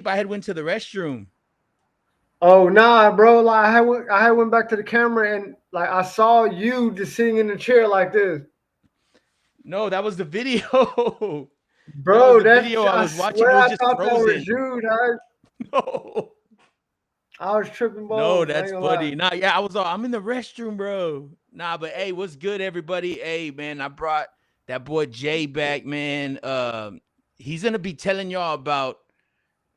I had went to the restroom. Oh nah, bro. Like I had went back to the camera and like I saw you just sitting in the chair like this. No, that was the video. That was Bro, the video I I was watching. swear It was I just thought that was frozen. you. No. I was tripping No, balls. I that's ain't gonna lie. funny. Nah, yeah, I'm in the restroom, bro. Nah, but hey, what's good, everybody? Hey, man, I brought that boy Jay back, man. He's gonna be telling y'all about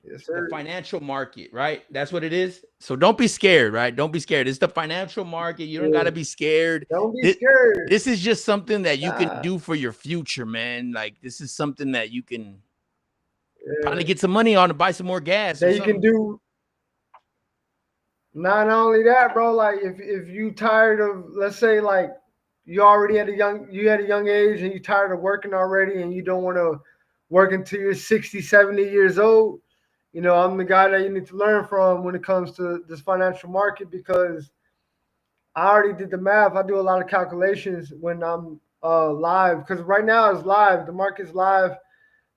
Yes, the sir. financial market, right? That's what it is. So don't be scared, right? Don't be scared. It's the financial market. You don't Yeah. gotta be scared. Don't be This, scared. this is just something that you can Nah. do for your future, man. Like this is something that you can probably Yeah. get some money on to buy some more gas or That you can something. do. Not only that, bro. Like if you tired of, let's say, like you had a young age and you tired of working already and you don't want to work until you're 60, 70 years old. I'm the guy that you need to learn from when it comes to this financial market because I already did the math. I do a lot of calculations when I'm live because right now it's live. The market's live.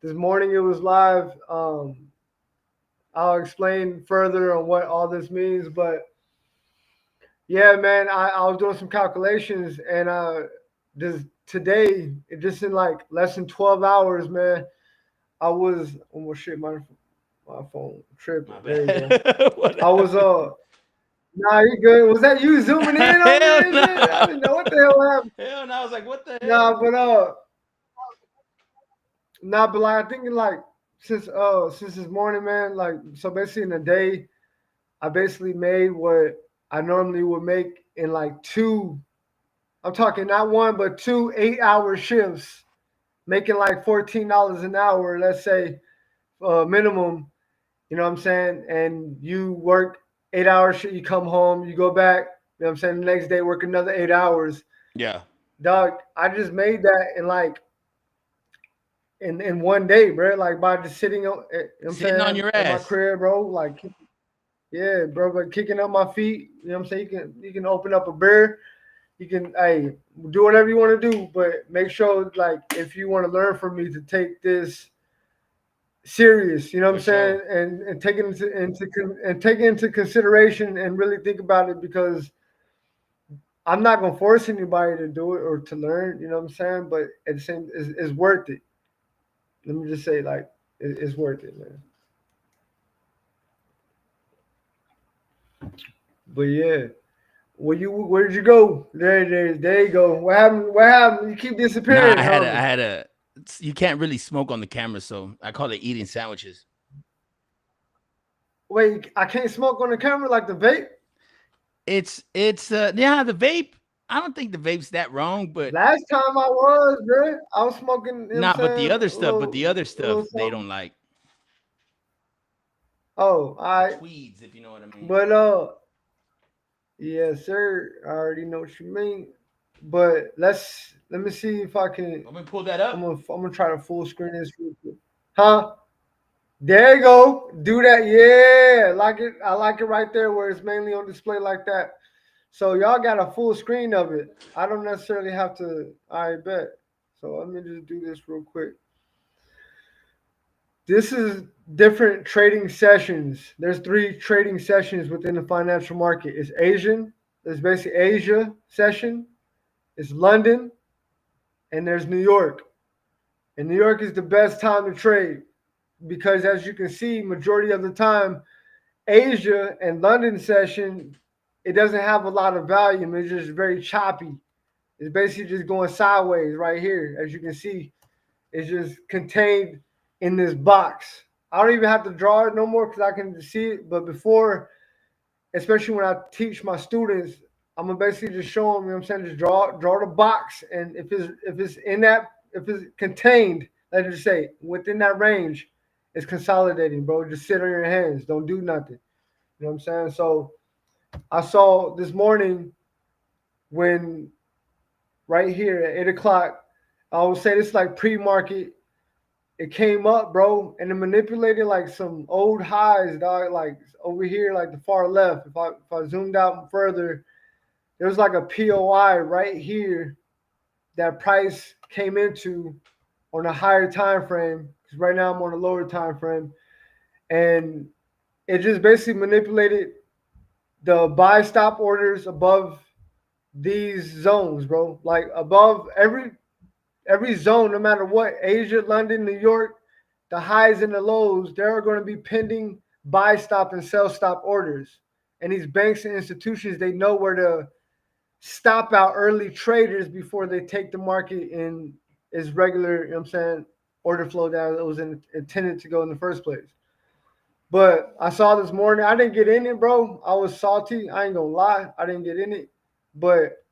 This morning it was live. I'll explain further on what all this means, but yeah, man, I was doing some calculations and just today, just in like less than 12 hours, man, I was almost shit my phone tripping. My There you go. bad. What I was happened? nah, you good. Was that you zooming in on Hell me and shit? I no. didn't know what the hell happened. Hell no. I was like, what the hell? Nah, but like I think like since this morning, man, like so basically in a day, I basically made what I normally would make in like two. I'm talking not one but two 8-hour shifts, making like $14 an hour, let's say minimum. You know what I'm saying? And you work 8 hours, you come home, you go back. You know what I'm saying? The next day, work another 8 hours. Yeah. Dog, I just made that in like in one day, bro. Like by just sitting on, you know what I'm Sitting on saying, your in my ass. crib, bro. Like, yeah, bro. But kicking up my feet, you know what I'm saying? You can open up a beer. You can hey do whatever you want to do, but make sure like if you want to learn from me to take this serious, you know what For I'm saying, sure. and take it and take it into consideration and really think about it because I'm not gonna force anybody to do it or to learn, you know what I'm saying, but at the same, it's worth it. Let me just say like it's worth it, man. But yeah, where did you go? There you go. What happened? What happened? You keep Nah, disappearing I had a, on I me. had a, you can't really smoke on the camera. So I call it eating sandwiches. Wait, I can't smoke on the camera like the vape. Yeah, the vape. I don't think the vape's that wrong, but Last time I was, bro, I was smoking. You know what I'm nah, saying? but the other A little stuff they something. don't like. Oh, The I. tweeds, if you know what I mean. But yes, sir. I already know what you mean. But let me see if I can. I'm gonna pull that up. I'm gonna try to full screen this real quick. Huh? There you go. Do that. Yeah, like it. I like it right there where it's mainly on display like that. So y'all got a full screen of it. I don't necessarily have to. I bet. So let me just do this real quick. This is different trading sessions. There's three trading sessions within the financial market. It's Asian. There's basically Asia session. It's London, and there's New York. And New York is the best time to trade because, as you can see, majority of the time, Asia and London session, it doesn't have a lot of volume. It's just very choppy. It's basically just going sideways right here, as you can see. It's just contained in this box. I don't even have to draw it no more because I can see it. But before, especially when I teach my students, I'm gonna basically just show them. You know what I'm saying? Just draw the box, and if it's in that if it's contained, let's just say within that range, it's consolidating, bro. Just sit on your hands. Don't do nothing. You know what I'm saying? So I saw this morning when right here at 8 o'clock. I would say this like pre-market. It came up, bro, and it manipulated like some old highs, dog. Like over here, like the far left. If I zoomed out further, there was like a POI right here that price came into on a higher time frame. Because right now I'm on a lower time frame, and it just basically manipulated the buy stop orders above these zones, bro. Like above every zone, no matter what, Asia, London, New York, the highs and the lows, there are going to be pending buy stop and sell stop orders. And these banks and institutions, they know where to stop out early traders before they take the market in its regular, you know what I'm saying, order flow that it was intended to go in the first place. But I saw this morning, I didn't get in it, bro. I was salty. I ain't gonna lie. I didn't get in it. But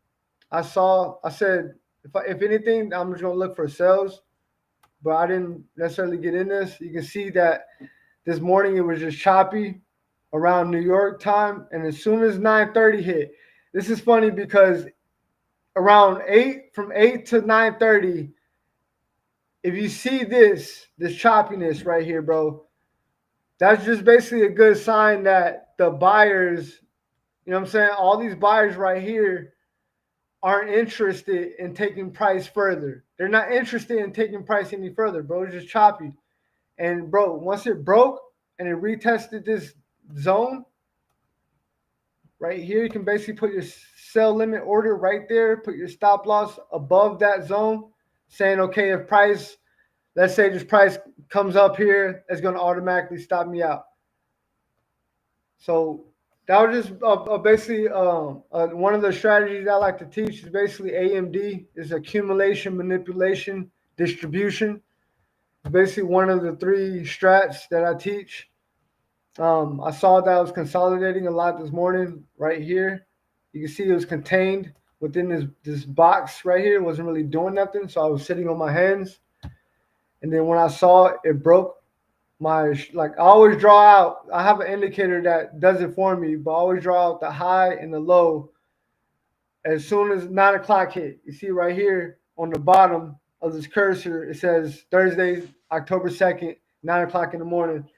I said, if anything, I'm just gonna look for sales. But I didn't necessarily get in this. You can see that this morning it was just choppy around New York time. And as soon as 9:30 hit, this is funny because around from 8 to 9:30, if you see this choppiness right here, bro, that's just basically a good sign that the buyers, you know what I'm saying, all these buyers right here aren't interested in taking price further. They're not interested in taking price any further, bro. It's just choppy. And bro, once it broke and it retested this zone right here, you can basically put your sell limit order right there, put your stop loss above that zone, saying, okay, if price, let's say this price comes up here, it's going to automatically stop me out. So that was just basically one of the strategies I like to teach is basically AMD, is accumulation, manipulation, distribution. It's basically one of the three strats that I teach. I saw that I was consolidating a lot this morning right here. You can see it was contained within this box right here. It wasn't really doing nothing, so I was sitting on my hands. And then when I saw it, it broke I always draw out. I have an indicator that does it for me, but I always draw out the high and the low as soon as 9 o'clock hit. You see right here on the bottom of this cursor, it says Thursday, October 2nd, 9 o'clock in the morning.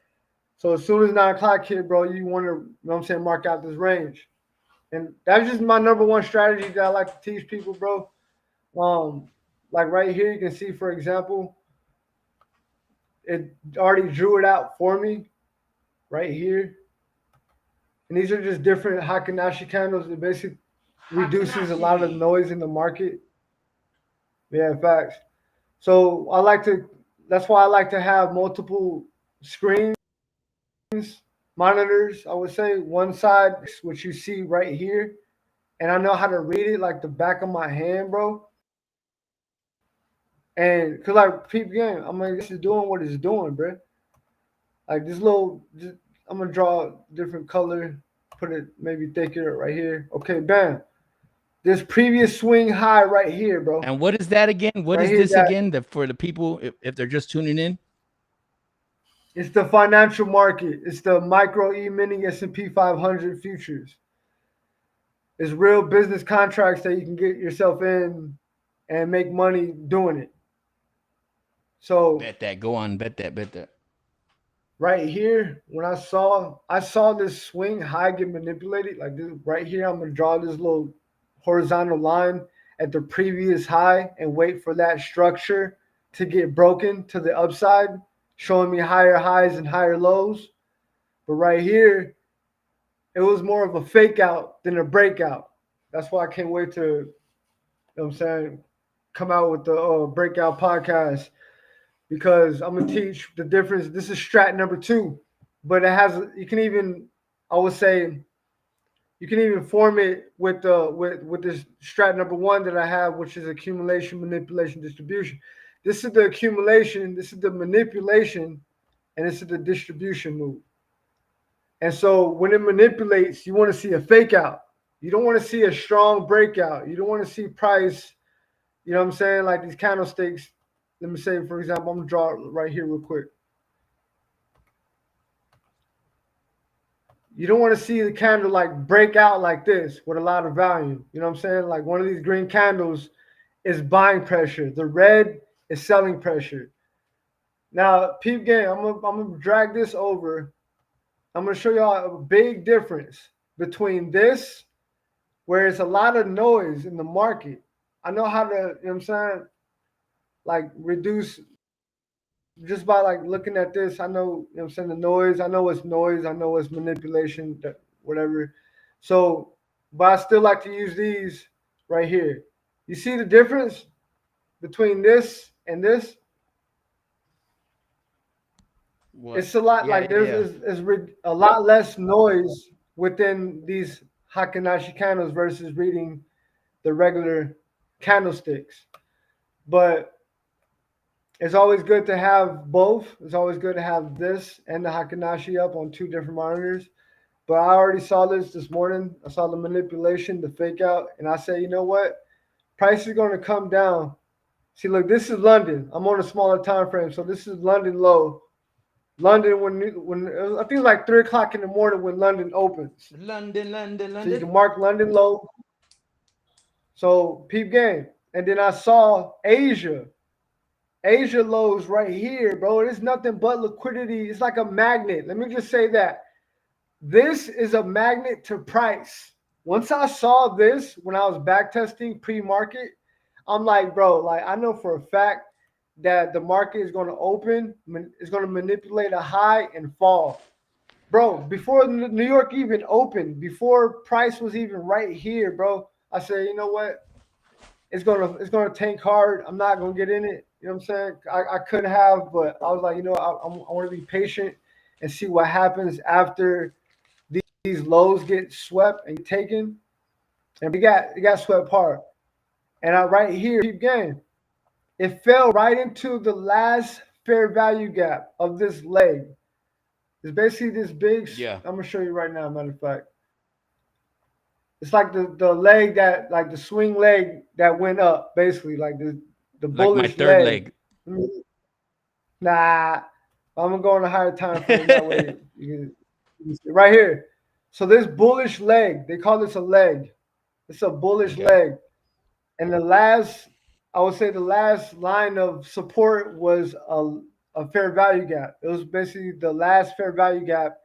So as soon as 9 o'clock hit, bro, you want to, you know what I'm saying, mark out this range. And that's just my number one strategy that I like to teach people, bro. Like right here, you can see, for example, it already drew it out for me right here. And these are just different Heikin-Ashi candles. It basically reduces a lot of noise in the market. Yeah, facts. So that's why I like to have multiple screens, monitors, I would say. One side, which you see right here, and I know how to read it like the back of my hand, bro. And cause like peep game, I'm like, this is doing what it's doing, bro. Like this I'm gonna draw a different color, put it maybe thicker right here. Okay, bam. This previous swing high right here, bro. And what is that again? What right is this again? For the people, if they're just tuning in? It's the financial market. It's the micro E-mini S&P 500 futures. It's real business contracts that you can get yourself in and make money doing it. So Bet that. Go on. Bet that. Right here, when I saw this swing high get manipulated, like this right here, I'm gonna draw this little horizontal line at the previous high and wait for that structure to get broken to the upside, showing me higher highs and higher lows. But right here, it was more of a fake out than a breakout. That's why I can't wait to, you know what I'm saying, come out with the breakout podcast, because I'm gonna teach the difference. This is strat number 2, but it has, you can even, I would say, you can even form it with this strat number 1 that I have, which is accumulation, manipulation, distribution. This is the accumulation, this is the manipulation, and this is the distribution move. And so when it manipulates, you want to see a fake out. You don't want to see a strong breakout. You don't want to see price, you know what I'm saying, like these candlesticks. Let me say, for example, I'm going to draw it right here real quick. You don't want to see the candle like break out like this with a lot of value. You know what I'm saying? Like one of these green candles is buying pressure. The red is selling pressure. Now, peep game, I'm gonna drag this over. I'm going to show y'all a big difference between this, where it's a lot of noise in the market. I know how to, you know what I'm saying, like reduce just by like looking at this, I know, you know what I'm saying, the noise. I know it's noise. I know it's manipulation, whatever. So, but I still like to use these right here. You see the difference between this and this? What? It's a lot Yeah, like yeah, yeah. a lot less noise within these Hakanashi candles versus reading the regular candlesticks. But it's always good to have both. It's always good to have this and the Hakanashi up on two different monitors. But I already saw this morning. I saw the manipulation, the fake out, and I said, you know what? Price is going to come down. See, look, this is London. I'm on a smaller time frame, so this is London low. London when I think it's like 3 o'clock in the morning when London opens. London, London, So you can London. mark London low. So peep game. And then I saw Asia. Asia lows right here, bro. It is nothing but liquidity. It's like a magnet. Let me just say that. This is a magnet to price. Once I saw this when I was back testing pre-market, I'm like, bro, like I know for a fact that the market is going to open, is going to manipulate a high and fall. Bro, before New York even opened, before price was even right here, bro, I said, you know what? It's gonna tank hard. I'm not gonna get in it. You know what I'm saying? I could have, but I was like, you know, I want to be patient and see what happens after these lows get swept and taken. And it got swept hard. And I right here, keep game. It fell right into the last fair value gap of this leg. It's basically this big. Yeah. I'm gonna show you right now. Matter of fact, it's like the leg that like the swing leg that went up, basically like the Like my bullish third leg. leg. Nah, I'm gonna go on a higher time frame. That way, you can see right here. So this bullish leg, they call this a leg. It's a bullish Okay. leg, and I would say the last line of support was a fair value gap. It was basically the last fair value gap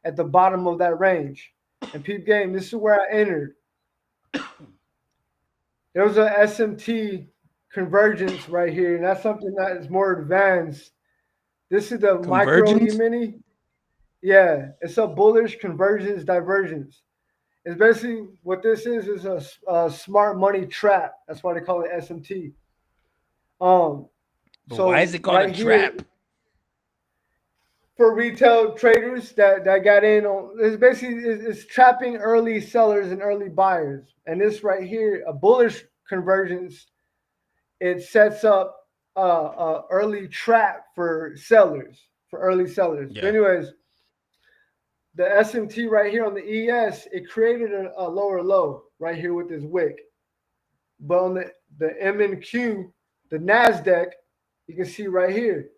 at the bottom of that range. And peep game, this is where I entered. There was a SMT convergence right here, and that's something that is more advanced. This is the micro Convergence? E-mini. Yeah, it's a bullish convergence divergence. It's basically what this is a smart money trap. That's why they call it SMT. Um, But why is so it called a right here trap? for retail traders that got in on, it's basically it's trapping early sellers and early buyers. And this right here, a bullish convergence, it sets up a early trap for sellers, for early sellers. But Yeah. anyways, the SMT right here on the ES, it created a lower low right here with this wick. But on the MNQ, the NASDAQ, you can see right here,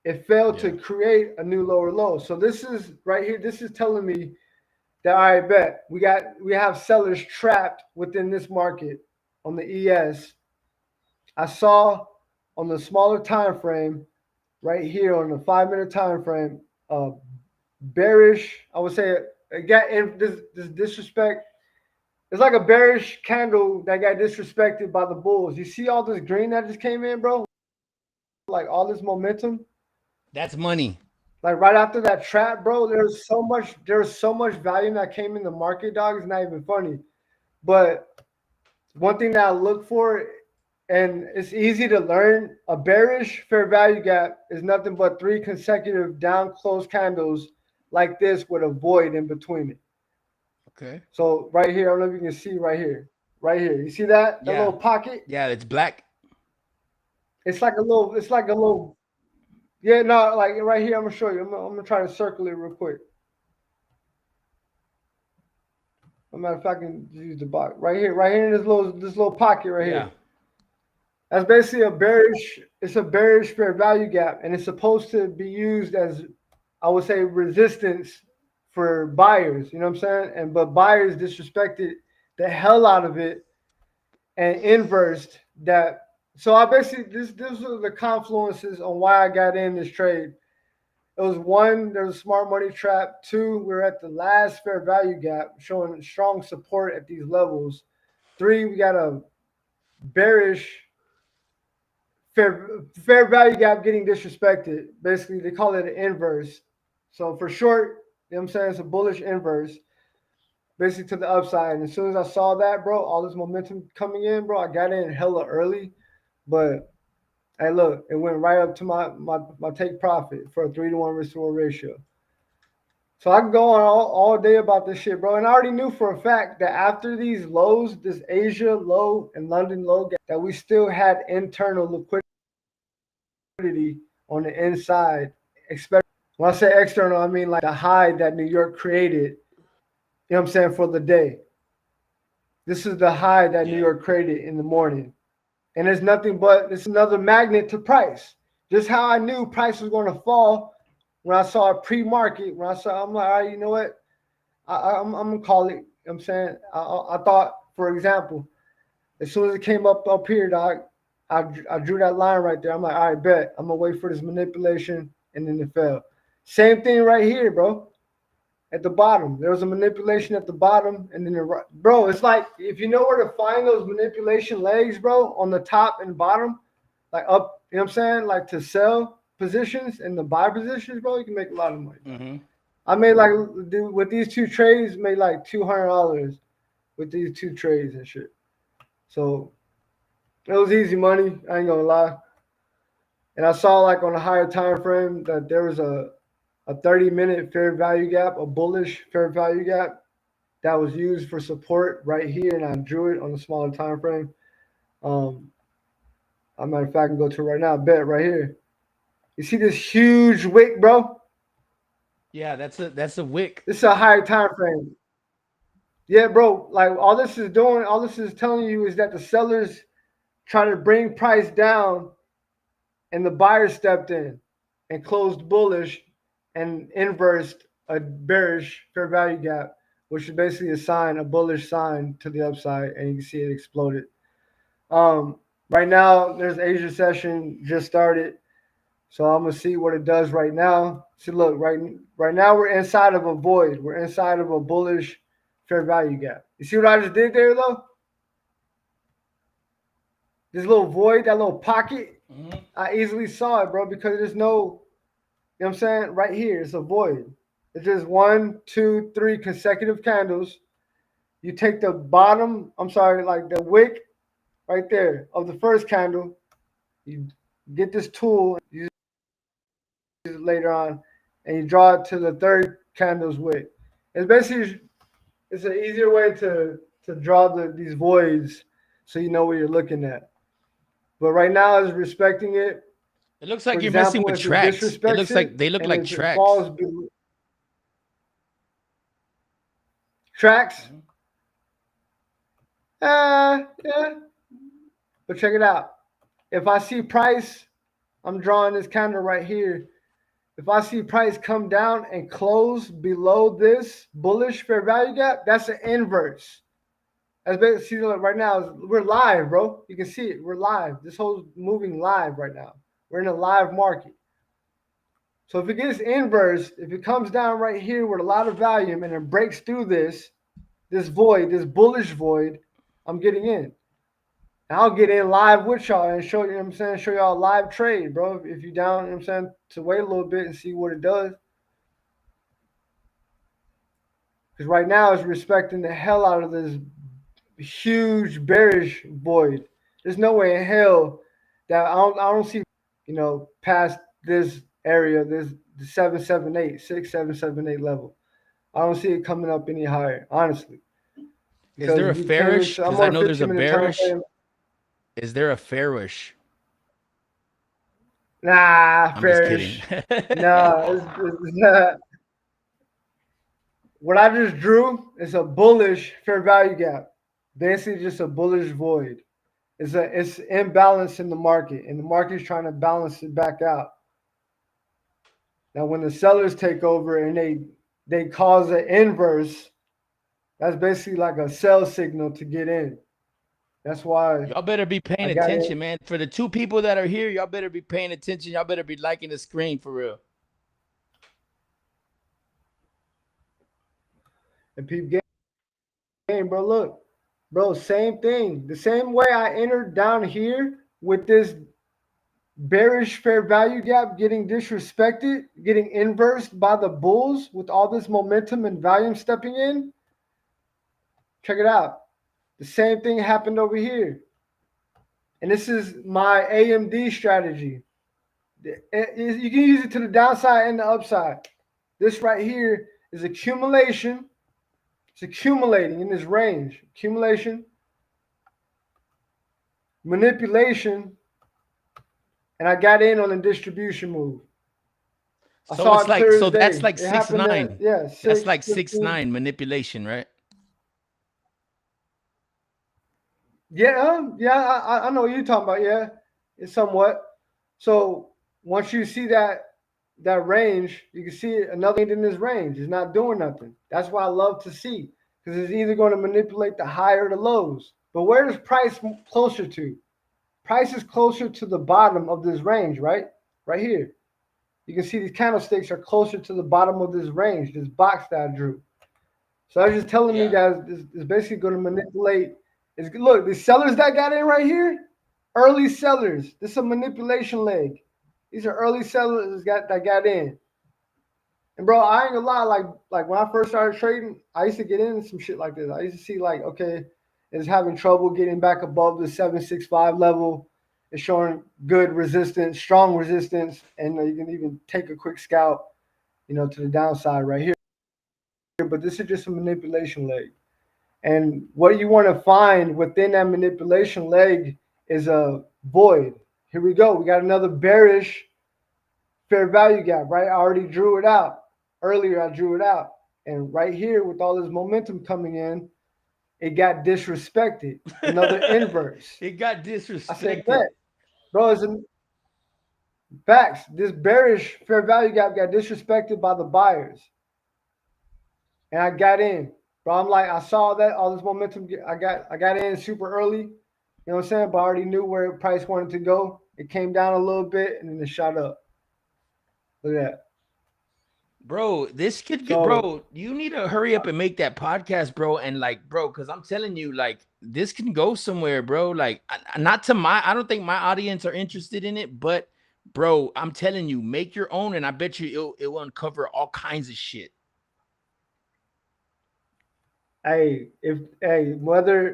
it failed to Yeah. create a new lower low. So this is right here, this is telling me that I bet we have sellers trapped within this market on the ES. I saw on the smaller time frame right here on the 5 minute time frame, bearish. I would say it got in this disrespect. It's like a bearish candle that got disrespected by the bulls. You see all this green that just came in, bro? Like all this momentum. That's money. Like right after that trap, bro, there's so much value that came in the market, dog. It's not even funny. But one thing that I look for, and it's easy to learn, a bearish fair value gap is nothing but three consecutive down close candles like this with a void in between it. Okay. So right here, I don't know if you can see right here. Right here. You see that? That Yeah. little pocket? Yeah, it's black. It's like a little yeah, no, like right here, I'm gonna show you. I'm gonna try to circle it real quick. No matter if I can use the box. Right here in this little pocket right Yeah. here. That's basically it's a bearish fair value gap, and it's supposed to be used as, I would say, resistance for buyers. You know what I'm saying? And but buyers disrespected the hell out of it and inversed that. So I basically this was the confluences on why I got in this trade. It was one, there's a smart money trap. Two, we're at the last fair value gap, showing strong support at these levels. Three, we got a bearish fair value gap getting disrespected. Basically, they call it an inverse. So for short, you know what I'm saying, it's a bullish inverse, basically to the upside. And as soon as I saw that, bro, all this momentum coming in, bro, I got in hella early. But hey, look, it went right up to my take profit for a 3-to-1 risk to reward ratio. So I can go on all day about this shit, bro. And I already knew for a fact that after these lows, this Asia low and London low, that we still had internal liquidity on the inside. Especially when I say external, I mean like the high that New York created, you know what I'm saying, for the day. This is the high that New York created in the morning. And it's nothing but it's another magnet to price. Just how I knew price was going to fall when I saw a pre-market, when I saw, I'm like, all right, you know what? I'm gonna call it. You know what I'm saying, I thought, for example, as soon as it came up here, dog, I drew that line right there. I'm like, all right, bet. I'm gonna wait for this manipulation, and then it fell. Same thing right here, bro. At the bottom, there was a manipulation at the bottom, and then bro, it's like if you know where to find those manipulation legs, bro, on the top and bottom, like up. You know what I'm saying, like to sell positions and the buy positions, bro, you can make a lot of money. Mm-hmm. I made like, dude, with these two trades, made like $200 with these two trades and shit. So it was easy money. I ain't gonna lie. And I saw like on a higher time frame that there was a 30-minute fair value gap, a bullish fair value gap that was used for support right here, and I drew it on a smaller time frame. As a matter of fact, I can go to it right now. Bet right here. You see this huge wick, bro? Yeah, that's a wick. This is a higher time frame. Yeah, bro. Like all this is doing, all this is telling you is that the sellers try to bring price down, and the buyers stepped in and closed bullish and inversed a bearish fair value gap, which is basically a sign, a bullish sign to the upside, and you can see it exploded. Right now, there's Asia session just started, so I'm gonna see what it does right now. See, look, right now we're inside of a void. We're inside of a bullish fair value gap. You see what I just did there, though? This little void, that little pocket, I easily saw it, bro, because there's no, you know what I'm saying? Right here, it's a void. It's just 1, 2, 3 consecutive candles. You take the bottom, I'm sorry, like the wick right there of the first candle. You get this tool, you use it later on, and you draw it to the third candle's wick. It's basically, it's an easier way to draw these voids so you know what you're looking at. But right now, it's respecting it. It looks like For you're example, messing with if it tracks. It disrespects looks it like they look and like if it tracks. falls below tracks, yeah. But check it out. If I see price, I'm drawing this candle right here. If I see price come down and close below this bullish fair value gap, that's an inverse. As basically, see, right now, we're live, bro. You can see it. We're live. This whole moving live right now. We're in a live market. So if it gets inversed, if it comes down right here with a lot of volume and it breaks through this void, this bullish void, I'm getting in. And I'll get in live with y'all and show you, know what I'm saying, show y'all a live trade, bro. If you down, you know what I'm saying, to wait a little bit and see what it does. Because right now it's respecting the hell out of this huge bearish void. There's no way in hell that I don't see, you know, past this area, this 778, 6778 level. I don't see it coming up any higher, honestly. Is there a Because we came fairish? into, I'm Because I on a know there's a 15-minute time bearish. frame. Is there a fairish? Nah, I'm just kidding. bearish. Nah, it's not. What I just drew is a bullish fair value gap. Basically, just a bullish void. It's imbalance in the market, and the market's trying to balance it back out. Now, when the sellers take over and they cause an inverse, that's basically like a sell signal to get in. That's why Y'all better be paying I got in. attention, man. For the two people that are here, y'all better be paying attention. Y'all better be liking the screen for real. And peep game, bro. Look, bro, same thing. The same way I entered down here with this bearish fair value gap getting disrespected, getting inversed by the bulls with all this momentum and volume stepping in. Check it out. The same thing happened over here. And this is my AMD strategy. You can use it to the downside and the upside. This right here is accumulation. It's accumulating in this range. Accumulation, manipulation, and I got in on a distribution move. I So saw it's it like, clear so as day. that's like It six happened nine. at, yeah, That's 6, like 15. 6-9 manipulation, right? Yeah, I know what you're talking about. Yeah, it's somewhat. So once you see that range, you can see another in this range. It's not doing nothing. That's what I love to see because it's either going to manipulate the high or the lows. But where is price closer to? Price is closer to the bottom of this range, right? Right here. You can see these candlesticks are closer to the bottom of this range, this box that I drew. So that's just telling me Yeah. that it's basically going to manipulate. Look, the sellers that got in right here, early sellers. This is a manipulation leg. These are early sellers that got in. And bro, I ain't gonna lie, like when I first started trading, I used to get into some shit like this. I used to see like, okay, it's having trouble getting back above the 765 level. It's showing good resistance, strong resistance, and you can even take a quick scout, to the downside right here. But this is just a manipulation leg. And what you want to find within that manipulation leg is a void. Here we go. We got another bearish fair value gap, right? I already drew it out. Earlier, I drew it out. And right here, with all this momentum coming in, it got disrespected. Another inverse. It got I said, disrespected. bet. Bro, it's facts. This bearish fair value gap got disrespected by the buyers. And I got in. Bro, I'm like, I saw that, all this momentum. I got in super early. You know what I'm saying? But I already knew where price wanted to go. It came down a little bit and then it shot up. Look at that. Bro, this could get, So bro, you need to hurry up and make that podcast, bro. And like, bro, because I'm telling you, like, this can go somewhere, bro. Like, not to I don't think my audience are interested in it, but bro, I'm telling you, make your own, and I bet you it will uncover all kinds of shit.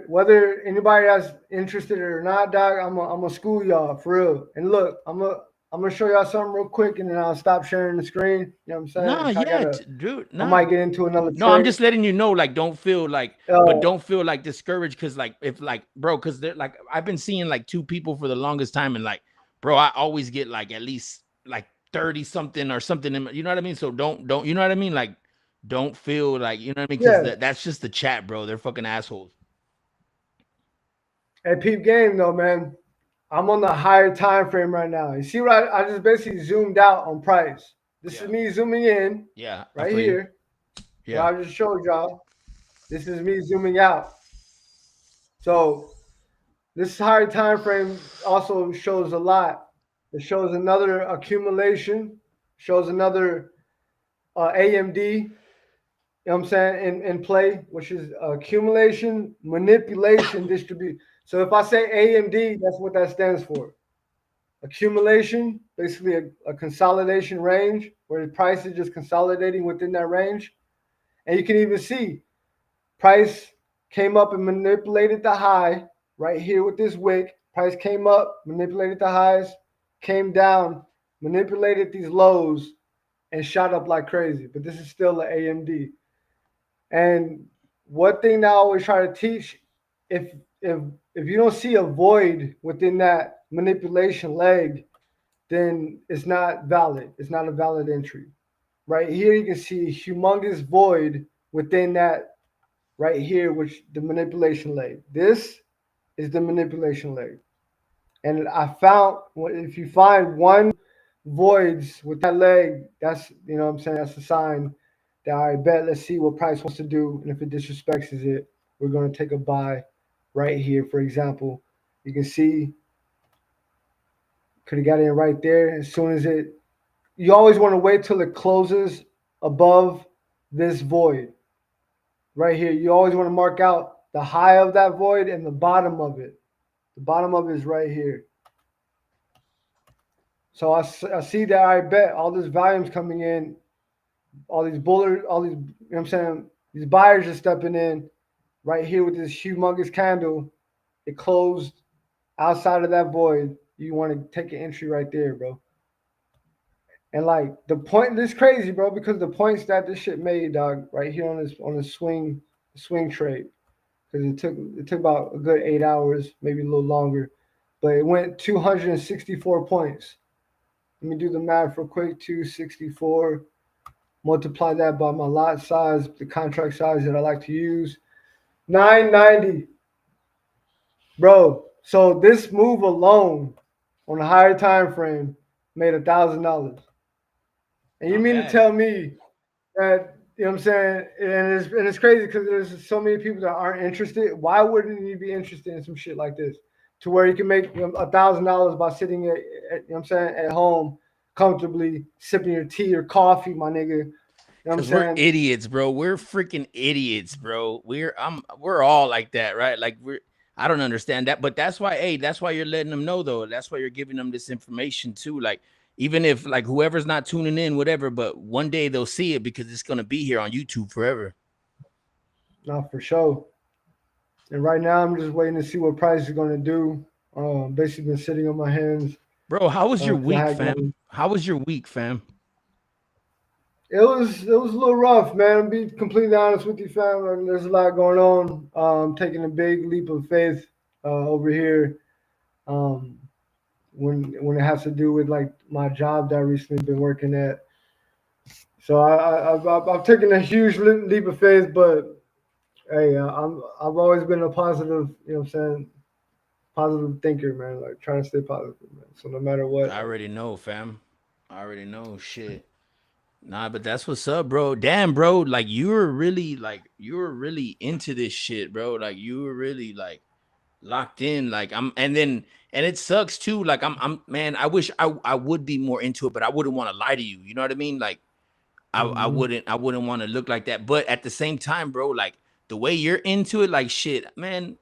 whether anybody that's interested or not, dog, I'm gonna school y'all for real. And look, I'm gonna show y'all something real quick, and then I'll stop sharing the screen. You know what I'm Nah, saying? yeah, dude, I nah. might get into another No, I'm trade. just letting you know, like, don't feel like, but Uh, don't feel like discouraged because, like, if like, bro, because they're like, I've been seeing like 2 people for the longest time, and like, bro, I always get like at least like 30 something or something, you know what I mean? So don't, you know what I mean? Like, don't feel like, you know what I mean? Because yeah. that's just the chat, bro. They're fucking assholes. Hey, peep game though, man. I'm on the higher time frame right now. You see what I just basically zoomed out on price. This is Yeah, me zooming in yeah, I right feel you. here. What Yeah, I just showed y'all. This is me zooming out. So this higher time frame also shows a lot. It shows another accumulation, shows another AMD, you know what I'm saying, in play, which is accumulation, manipulation, distribute. So if I say AMD, that's what that stands for. Accumulation, basically a consolidation range where the price is just consolidating within that range. And you can even see price came up and manipulated the high right here with this wick. Price came up, manipulated the highs, came down, manipulated these lows, and shot up like crazy. But this is still an AMD. And one thing that I always try to teach, if if if you don't see a void within that manipulation leg, then it's not valid. It's not a valid entry. Right here, you can see a humongous void within that right here, which the manipulation leg. This is the manipulation leg. And I found if you find one voids with that leg, that's what I'm saying, that's a sign that I bet let's see what price wants to do. And if it disrespects it, we're gonna take a buy right here. For example, you can see could have got in right there as soon as you always want to wait till it closes above this void right here. You always want to mark out the high of that void and the bottom of it. The bottom of it is right here. So I see that I bet all this volume's coming in, all these bullers, all these, you know what I'm saying, these buyers are stepping in right here with this humongous candle. It closed outside of that void. You want to take an entry right there, bro. And like the point, this crazy, bro, because the points that this shit made, dog, right here on this swing trade, because it took about a good 8 hours, maybe a little longer, but it went 264 points. Let me do the math real quick. 264. Multiply that by my lot size, the contract size that I like to use. 990. Bro, so this move alone on a higher time frame made $1,000. And you Not mean to bad. tell me that, you know what I'm saying? And it's crazy because there's so many people that aren't interested. Why wouldn't you be interested in some shit like this? To where you can make $1,000 by sitting you know what I'm saying, at home comfortably sipping your tea or coffee, my nigga. You know what I'm Cause we're saying? idiots, bro. We're freaking idiots, bro. We're all like that, right? Like I don't understand that, but that's why, hey, that's why you're letting them know though. That's why you're giving them this information too. Like, even if like whoever's not tuning in, whatever, but one day they'll see it because it's gonna be here on YouTube forever. Not for sure. And right now, I'm just waiting to see what price is going to do. Basically, been sitting on my hands Bro, how was your because I week, had fam? gotten. How was your week, fam? It was a little rough, man. To be completely honest with you, fam. There's a lot going on. Taking a big leap of faith over here. Um, when it has to do with like my job that I recently been working at. So I've taken a huge leap of faith, but hey, I've always been a positive, you know what I'm saying, positive thinker, man. Like trying to stay positive, man. So no matter what, I like, already know, fam. I already know shit. Nah, but that's what's up, bro. Damn, bro. Like you were really into this shit, bro. Like you were really like locked in. Like and it sucks too. Like I'm man, I wish I would be more into it, but I wouldn't want to lie to you. You know what I mean? Like mhm. I wouldn't want to look like that. But at the same time, bro, like the way you're into it, like shit, man,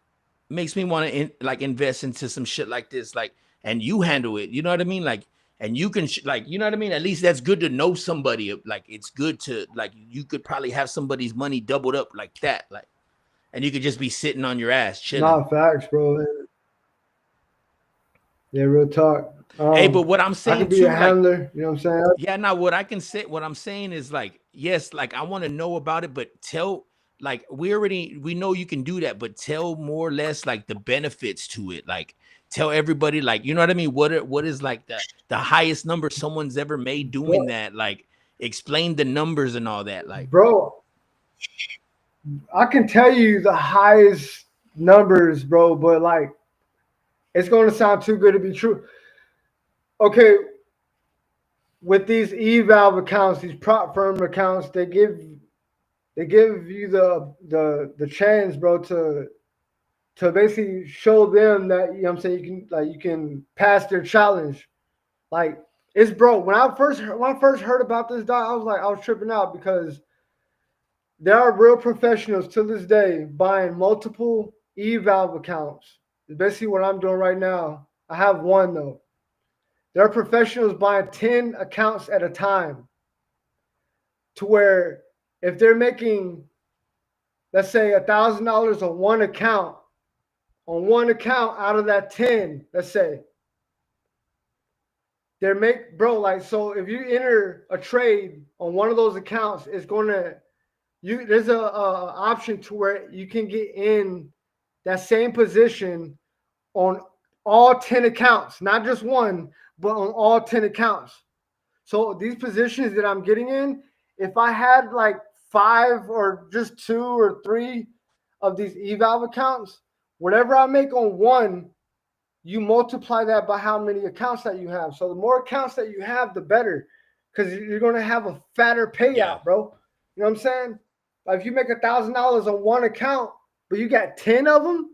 makes me want to like invest into some shit like this. Like, and you handle it. You know what I mean? Like, and you can like, you know what I mean? At least that's good to know somebody. Like, it's good to like you could probably have somebody's money doubled up like that. Like, and you could just be sitting on your ass chilling. Not facts, bro. Yeah, real talk. Hey, but what I'm I saying could be a too, like, handler. You know what I'm saying? yeah, now what I can say, what I'm saying is like, yes, like I want to know about it, but tell, like, we know you can do that, but tell more or less like the benefits to it. Like, tell everybody, like, you know what I mean? What is like the highest number someone's ever made doing Bro, that? Like, explain the numbers and all that. Like, bro, I can tell you the highest numbers, bro, but like it's going to sound too good to be true. Okay, with these eval accounts, these prop firm accounts, they give you the chance, bro, to basically show them that you know what I'm saying you can pass their challenge. Like it's bro. When I first heard about this, dog, I was tripping out because there are real professionals to this day buying multiple eval accounts. It's basically what I'm doing right now. I have one though. There are professionals buying 10 accounts at a time to where if they're making, let's say, $1,000 on one account out of that 10, let's say, they're make bro, like, so if you enter a trade on one of those accounts, it's going to, there's a option to where you can get in that same position on all 10 accounts, not just one, but on all 10 accounts. So these positions that I'm getting in, if I had like 5 or just 2 or 3 of these eval accounts, whatever I make on one, you multiply that by how many accounts that you have. So the more accounts that you have, the better, because you're going to have a fatter yeah, payout, bro. You know what I'm saying? Like if you make $1,000 on one account, but you got 10 of them,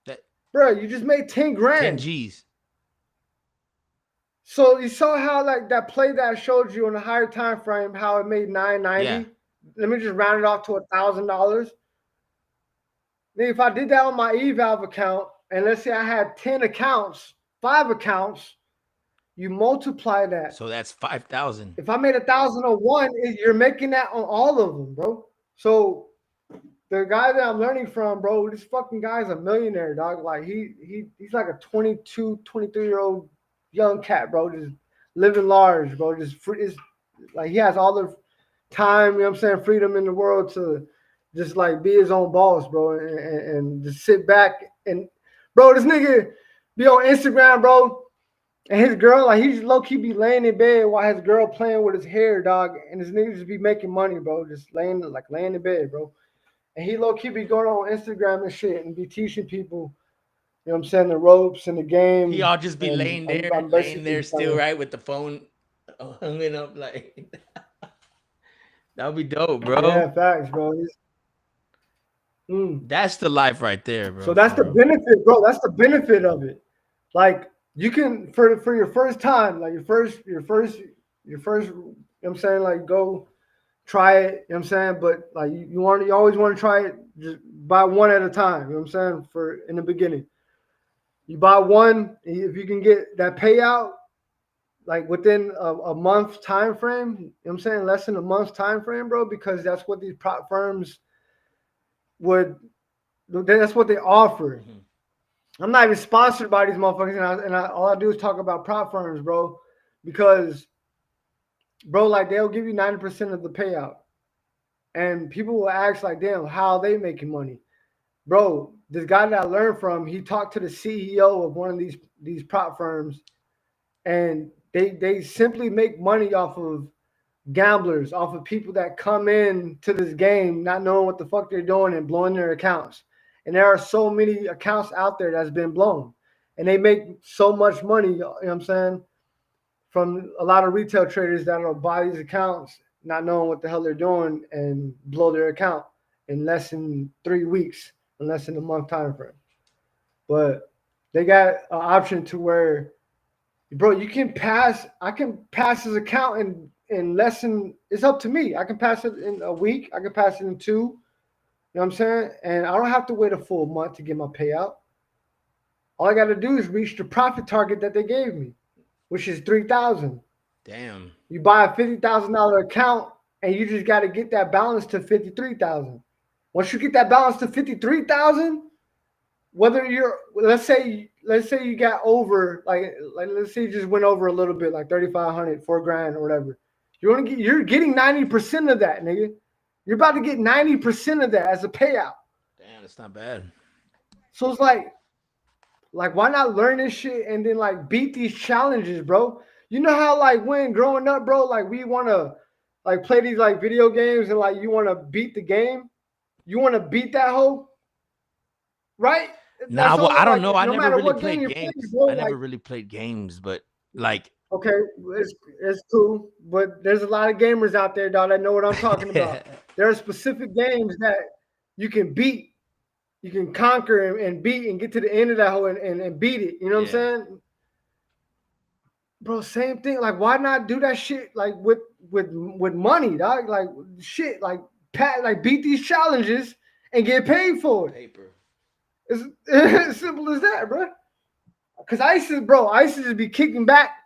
that bro, you just made 10 10 grand. G's. So you saw how like that play that I showed you on a higher time frame, how it made Yeah, 990. Let me just round it off to $1,000. If I did that on my eValve account, and let's say I had 10 accounts, 5 accounts, You multiply that. So that's 5,000. If I made 1,001, you're making that on all of them, bro. So the guy that I'm learning from, bro, this fucking guy's a millionaire, dog. Like he's like a 22, 23-year-old young cat, bro, just living large, bro. Just free, is like he has all the time, you know what I'm saying, freedom in the world to just like be his own boss, bro, and just sit back and, bro, this nigga be on Instagram, bro. And his girl, like, he just low key be laying in bed while his girl playing with his hair, dog. And his nigga just be making money, bro. Just laying in bed, bro. And he low key be going on Instagram and shit and be teaching people, you know what I'm saying, the ropes and the game. He all just be And I'm laying basically there trying still, to, right, with the phone hanging up like that would be dope, yeah, bro. facts, bro. Mm. That's the life right there, So bro, that's for the real. benefit, bro. That's the benefit of it. Like you can for your first time, like your first, you know what I'm saying, like go try it, you know what I'm saying? But like you always want to try it just buy one at a time, you know what I'm saying? For in the beginning. You buy one, if you can get that payout like within a month time frame, you know what I'm saying? Less than a month's time frame, bro, because that's what these prop firms would that's what they offer. Mhm. I'm not even sponsored by these motherfuckers, all I do is talk about prop firms, bro, because bro, like they'll give you 90% of the payout, and people will ask like, damn, how are they making money, bro? This guy that I learned from, he talked to the CEO of one of these prop firms, and they simply make money off of gamblers, off of people that come in to this game not knowing what the fuck they're doing and blowing their accounts. And there are so many accounts out there that's been blown. And they make so much money, you know what I'm saying, from a lot of retail traders that'll buy these accounts not knowing what the hell they're doing and blow their account in less than 3 weeks, in less than a month time frame. But they got an option to where, bro, you can pass. I can pass his account in less than. It's up to me. I can pass it in a week. I can pass it in two. You know what I'm saying? And I don't have to wait a full month to get my payout. All I got to do is reach the profit target that they gave me, which is 3,000. Damn. You buy a $50,000 account, and you just got to get that balance to 53,000. Once you get that balance to 53,000, whether you're let's say you got over like let's say you just went over a little bit like 3,500 4 grand or whatever, you're getting 90% of that, nigga. You're about to get 90% of that as a payout. Damn, that's not bad. So it's like why not learn this shit and then like beat these challenges, bro? You know how like when growing up, bro, like we want to like play these like video games and like you want to beat the game, you want to beat that hoe, right? Nah, That's well, all. I don't Like know. I no never matter really what game played you're playing, games. bro. I Like never really played games, but like okay, it's cool, but there's a lot of gamers out there, dog, that know what I'm talking about. There are specific games that you can beat, you can conquer and beat and get to the end of that hole and beat it. You know what I'm yeah. saying, bro? Same thing. Like why not do that shit like with money, dog? Like shit, like like beat these challenges and get paid for it. Paper. It's as simple as that, bro. Cause I used to just be kicking back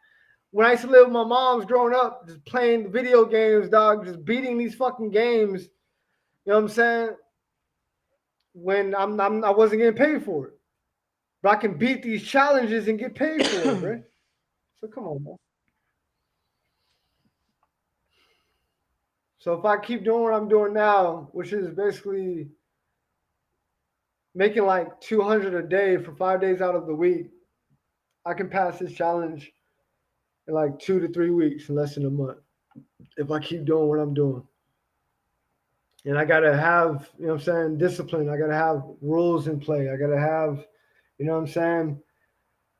when I used to live with my mom's growing up, just playing video games, dog, just beating these fucking games. You know what I'm saying? When I wasn't getting paid for it, but I can beat these challenges and get paid for it, bro. So come on, man. So if I keep doing what I'm doing now, which is basically making like 200 a day for 5 days out of the week, I can pass this challenge in like 2 to 3 weeks, in less than a month, if I keep doing what I'm doing. And I gotta have, you know what I'm saying, discipline. I gotta have rules in play. I gotta have, you know what I'm saying,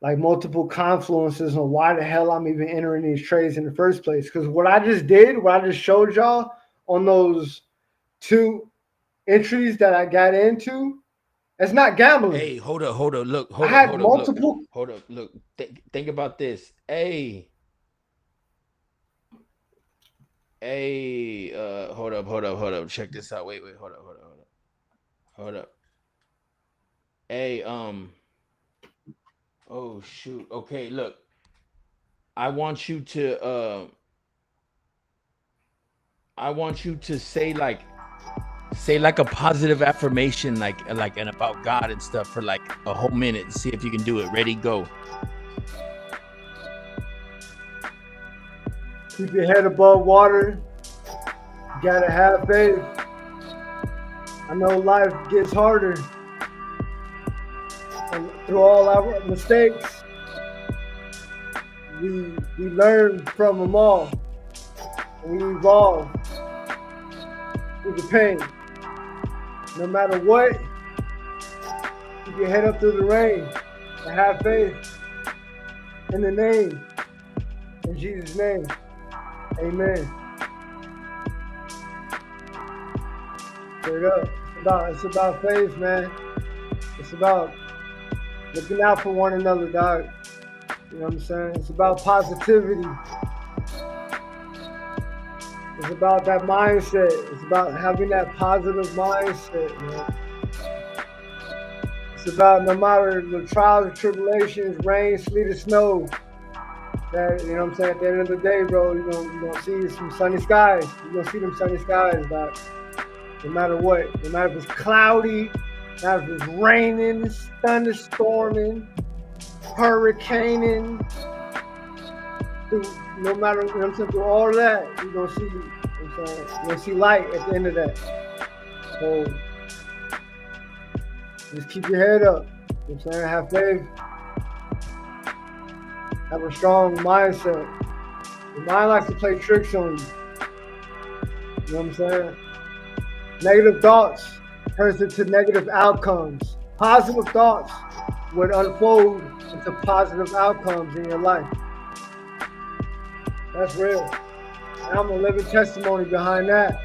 like multiple confluences on why the hell I'm even entering these trades in the first place. Because what I just did, what I just showed y'all on those two entries that I got into, it's not gambling. Hey, hold up, look, I had multiple. hold up, look. Think about this. Hold up. Check this out. Wait, hold up. Hey, oh shoot. Okay, look. I want you to say like a positive affirmation, like and about God and stuff for like a whole minute and see if you can do it. Ready, go. Keep your head above water. You gotta have faith. I know life gets harder. And through all our mistakes, we learn from them all. And we evolve through the pain. No matter what, keep your head up through the rain and have faith in the name, in Jesus' name. Amen. Straight up. It's about faith, man. It's about looking out for one another, dog. You know what I'm saying? It's about positivity. It's about that mindset. It's about having that positive mindset, man. It's about no matter the trials and tribulations, rain, sleet, or snow, that, you know what I'm saying, at the end of the day, bro, you're gonna see some sunny skies. You're gonna see them sunny skies, dog. No matter what. No matter if it's cloudy, no matter if it's raining, it's thunderstorming, hurricaning, no matter, you know what I'm saying, through all that, you're gonna see, you know what I'm saying, you're gonna see light at the end of that. So just keep your head up. You know what I'm saying? Have faith. Have a strong mindset. Your mind likes to play tricks on you. You know what I'm saying? Negative thoughts turns into negative outcomes. Positive thoughts would unfold into positive outcomes in your life. That's real. And I'm a living testimony behind that.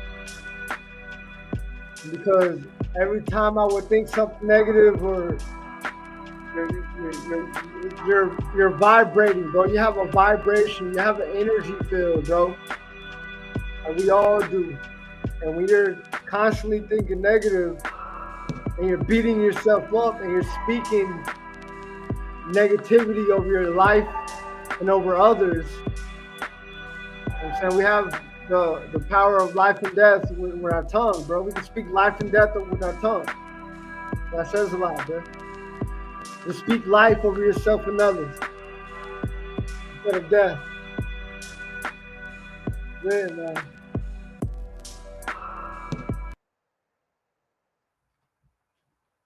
Because every time I would think something negative, or you're vibrating, bro. You have a vibration. You have an energy field, bro. And we all do. And when you're constantly thinking negative and you're beating yourself up and you're speaking negativity over your life and over others, you know what I'm saying, we have the power of life and death with our tongue, bro. We can speak life and death with our tongue. That says a lot, bro. Just speak life over yourself and others instead of death. Yeah, man.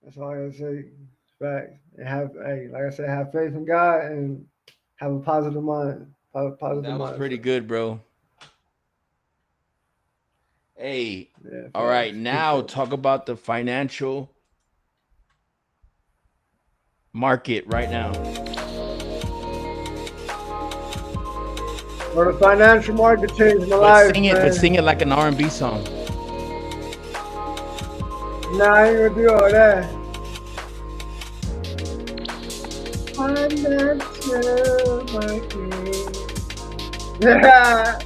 That's all I gotta say. Facts. And like I said, have faith in God and have a positive mind. Positive That was mindset. pretty good, bro. Hey, Yeah, all right, facts. now talk about the financial market right now. Well, the financial market changed my life, But sing it like an R&B song. Nah, I ain't gonna do all that. Financial market. Yeah.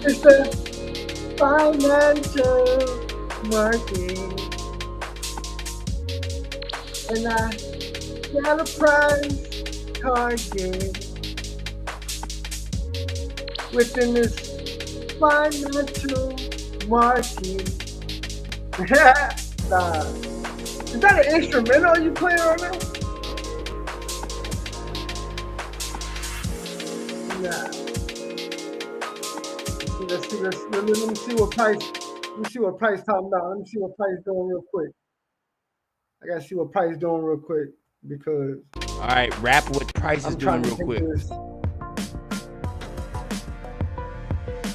It's the financial market. And I got a price target within this financial market. Nah. Is that an instrumental you playing right now? Nah. Let me see what Price. Let me see what Price talking about. Let me see what Price doing real quick. I gotta see what Price doing real quick because. All right, rap what Price is doing real quick.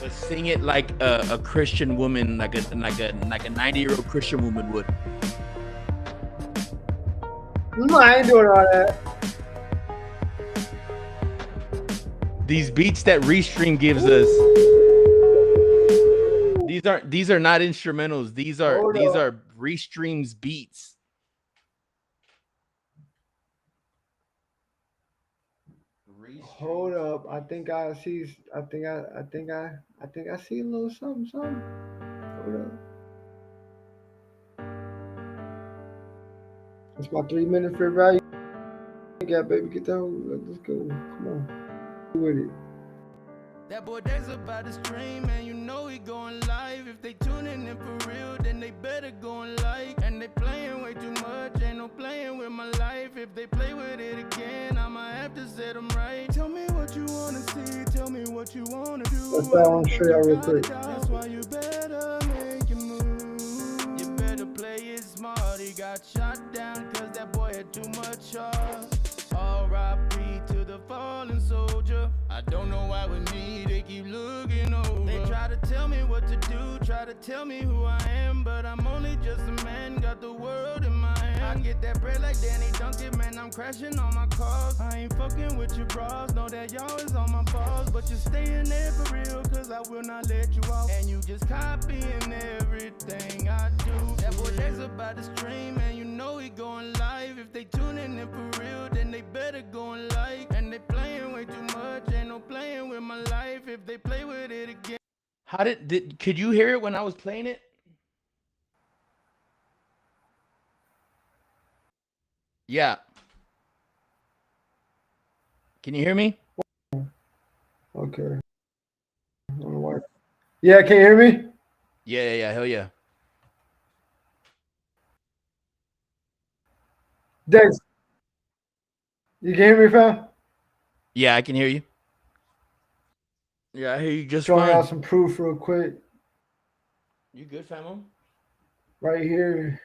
But sing it like a Christian woman, like a 90-year-old Christian woman would. No, I ain't doing all that. These beats that Restream gives us. These are not instrumentals. These are Restream's beats. Hold up. I think I see a little something. Hold up. It's my 3 minute fair value. Yeah, baby, get that. Let's go. Come on. with it. That boy Dex about to stream, and you know he going live. If they tuning in for real, then they better go and like. And they playing way too much, ain't no playing with my life. If they play with it again, I'ma have to set them right. Tell me what you wanna see, tell me what you wanna do. That's what I want to show y'all real quick. That's why you better make your move. You better play it smart. He got shot down cause that boy had too much heart. R.I.P. to the fallen soldier. I don't know why with me they keep looking over. They try to tell me what to do, try to tell me who I am, but I'm only just a man, got the world in my hand. I get that bread like Danny Duncan, man, I'm crashing on my cars. I ain't fucking with your bras, know that y'all is on my balls, but you're staying there for real, cause I will not let you off. And you just copying everything I do. That boy Dex about to stream, and you know he going live. If they tuning in for real, then they better go and like. And they playing way too much, ain't no playing with my life. If they play with it again. How could you hear it when I was playing it? Yeah. Can you hear me? Okay. I don't know why. Yeah, can you hear me? Yeah, hell yeah. Dex, you can hear me, fam? Yeah, I can hear you. Yeah, I hear you just Showing fine. out some proof real quick. You good, famo? Right here.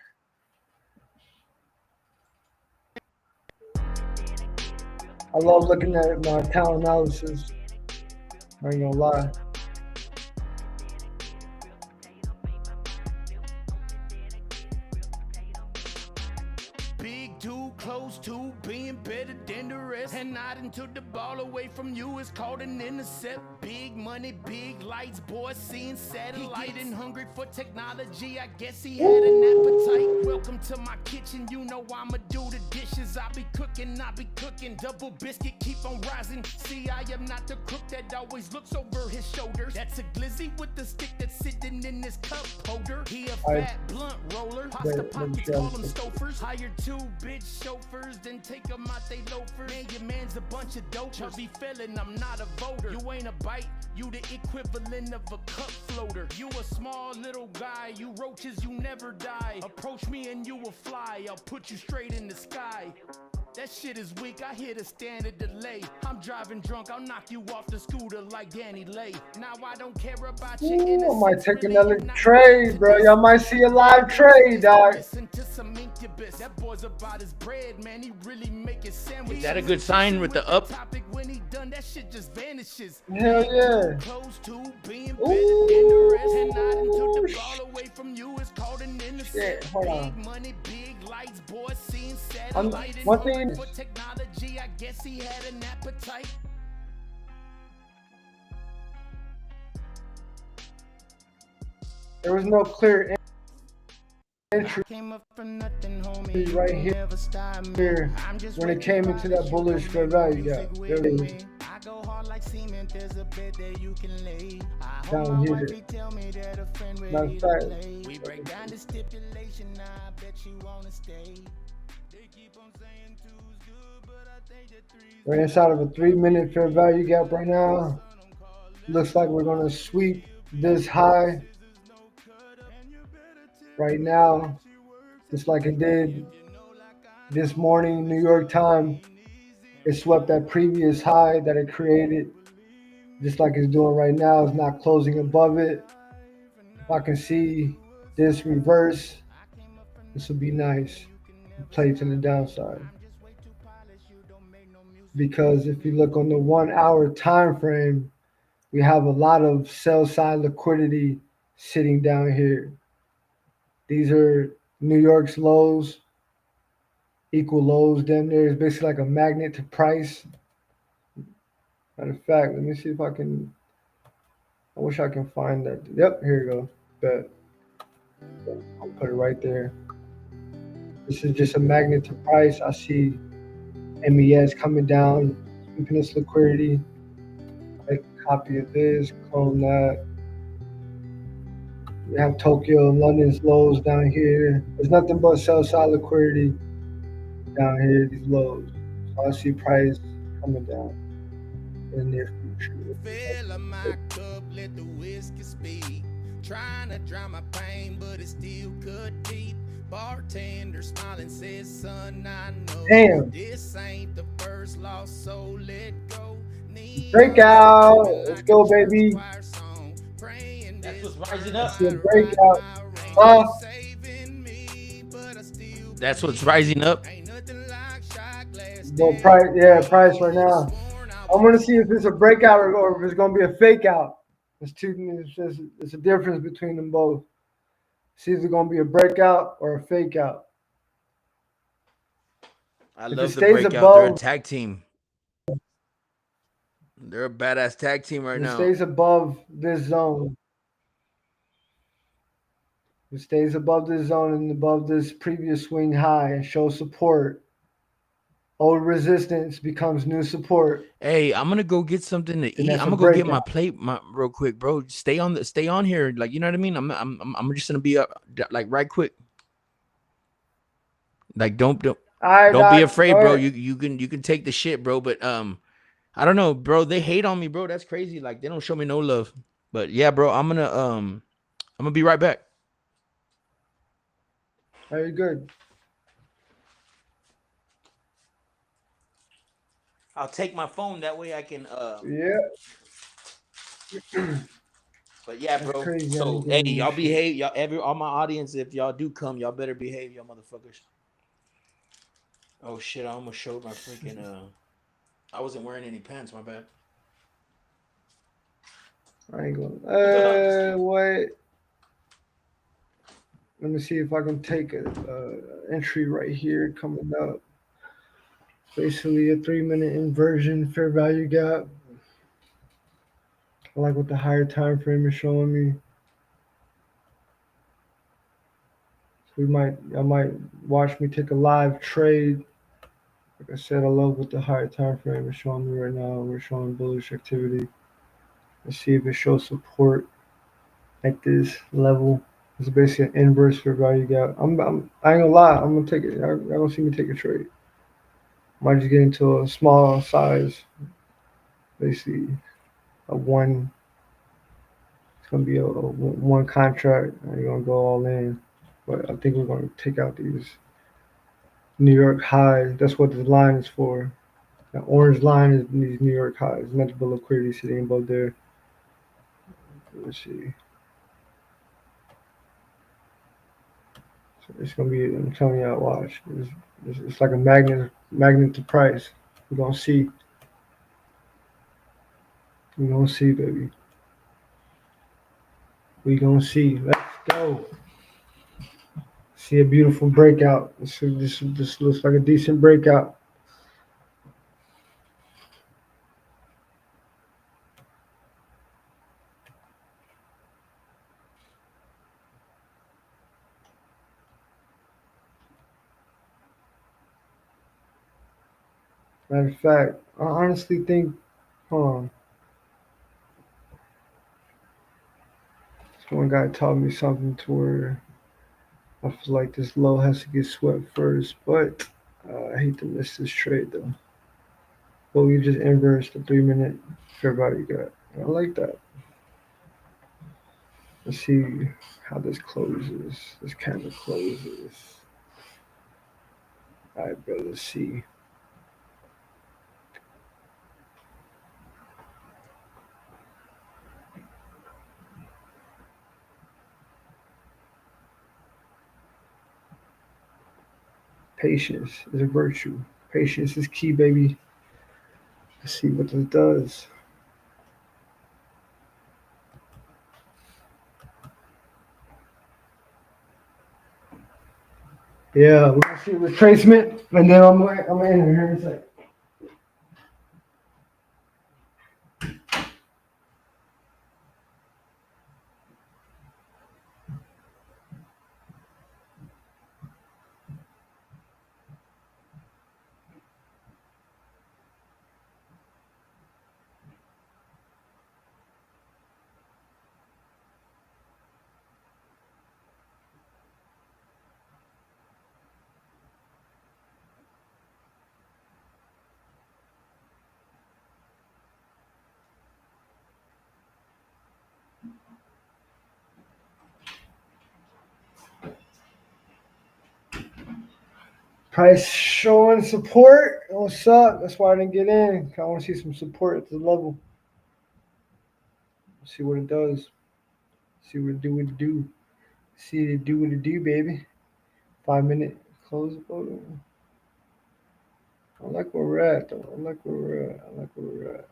I love looking at my talent analysis. I ain't gonna lie. Big too close to being better than the rest, and not until the ball away from you is called an intercept. Big money, big lights, boy seeing satellite. He getting hungry for technology, I guess he had an appetite. Welcome to my kitchen, you know I'ma do the dishes. I be cooking, double biscuit, keep on rising. See, I am not the crook that always looks over his shoulders. That's a glizzy with the stick that's sitting in his cup holder. He a fat blunt roller, pasta pockets, call them stofers. Hired 2 bitch chauffeurs, then take them out they loafers. Man, your man's a bunch of dopers. Be feeling I'm not a voter. You ain't a bite, you the equivalent of a cup floater. You a small little guy, you roaches, you never die. Approach me and you will fly, I'll put you straight in the sky. That shit is weak, I hit a standard delay. I'm driving drunk, I'll knock you off the scooter like Danny Lay. Now I don't care about your innocence. I might take another trade, bro. Y'all might see a live trade, dog. Listen to some incubus. That boy's about his bread, man. He really make it sandwich. Is that a good sign with the up? When he done, that shit just vanishes. Hell yeah. Close to being better than the rest, and not until the ball away from you is called an intercept. Hold on. Big money, big lights, boy, seeing I'm- satellite. And one thing- for technology, I guess he had an appetite. There was no clear entry Came up for nothing, homie. right You here. never stop me. Here, I'm just when it waiting came for into the that bullish shoe fair and value music gap. with There it is. me. I go hard like cement, there's a bed that you can lay. I Down hope my here. wifey tell me that a friend Matter ready of to fact, play. We break down the stipulation, now I bet you wanna stay. They keep on saying two's good, but I think that three's we're inside of a 3-minute fair value gap right now. Looks like we're gonna sweep this high right now, just like it did this morning. New York time, it swept that previous high that it created, just like it's doing right now. It's not closing above it. If I can see this reverse, this would be nice. Play to the downside. Because if you look on the 1 hour time frame, we have a lot of sell side liquidity sitting down here. These are New York's lows, equal lows. Damn near is basically like a magnet to price. Matter of fact, let me see if I can. I wish I can find that. Yep, here you go. Bet. I'll put it right there. This is just a magnet to price. I see MES coming down, keeping this liquidity. Make a copy of this, clone that. We have Tokyo and London's lows down here. There's nothing but sell side liquidity down here, these lows. So I see price coming down. in the near future. Fill up my cup, let the whiskey speak. Trying to drown my pain, but it still cut deep. Bartender smiling says, son, I know Damn. this ain't the first loss, so let go. Breakout. Let's go, baby. Choir song, praying That's this what's rising burn up. I see a might right breakout. my Huh? wrong. Saving me, but I still That's what's believe. rising up. Ain't nothing like shot glass Well, price, yeah, price right could've now. sworn I I'm was gonna see if it's a breakout or if it's gonna be a fake out. It's a difference between them both. See if it's gonna be a breakout or a fake out. I If it love the stays breakout. They're a above, tag team. They're a badass tag team right if it now. stays above this zone, if it stays above this zone and above this previous swing high and shows support, old resistance becomes new support. Hey, I'm gonna go get something to Then eat. that's I'm a gonna go get my breakout. plate, real quick, bro. Stay on here, like you know what I mean. I'm just gonna be up, like right quick. Like All right, don't be Doc, afraid, go bro. ahead. You can take the shit, bro. But I don't know, bro. They hate on me, bro. That's crazy. Like they don't show me no love. But yeah, bro. I'm gonna be right back. Very good. I'll take my phone that way I can. Yeah, But yeah, that's bro. crazy. I didn't So get hey, any y'all shit. behave. All my audience, if y'all do come, y'all better behave, y'all motherfuckers. Oh shit! I almost showed my freaking. I wasn't wearing any pants. My bad. I ain't going. I'm just kidding. What? Let me see if I can take a entry right here coming up. Basically, a 3 minute inversion, fair value gap. I like what the higher time frame is showing me. So I might watch me take a live trade. Like I said, I love what the higher time frame is showing me right now. We're showing bullish activity. Let's see if it shows support at this level. It's basically an inverse fair value gap. I ain't gonna lie. I'm gonna take it. Y'all gonna see me take a trade. Might just get into a small size, basically a one. It's gonna be a one contract. You're gonna go all in, but I think we're gonna take out these New York highs. That's what this line is for. The orange line is these New York highs. It's meant to be liquidity sitting above there. Let's see. So it's gonna be. I'm telling y'all, watch. It's like a magnet to price. We're gonna see. We're gonna see, baby. We gonna see. Let's go. See a beautiful breakout. This looks like a decent breakout. Matter of fact, I honestly think, hold on. This one guy taught me something to where I feel like this low has to get swept first, but I hate to miss this trade though. But we just inverse the 3 minute fair value gap. I like that. Let's see how this closes. This candle closes. All right, bro. Let's see. Patience is a virtue. Patience is key, baby. Let's see what this does. Yeah, we're gonna see retracement, and then I'm in here in a second. Price showing support. What's up? That's why I didn't get in. I want to see some support at the level. See what it does. See what it do. See what it do, baby. 5-minute close. I like where we're at, though. I like where we're at.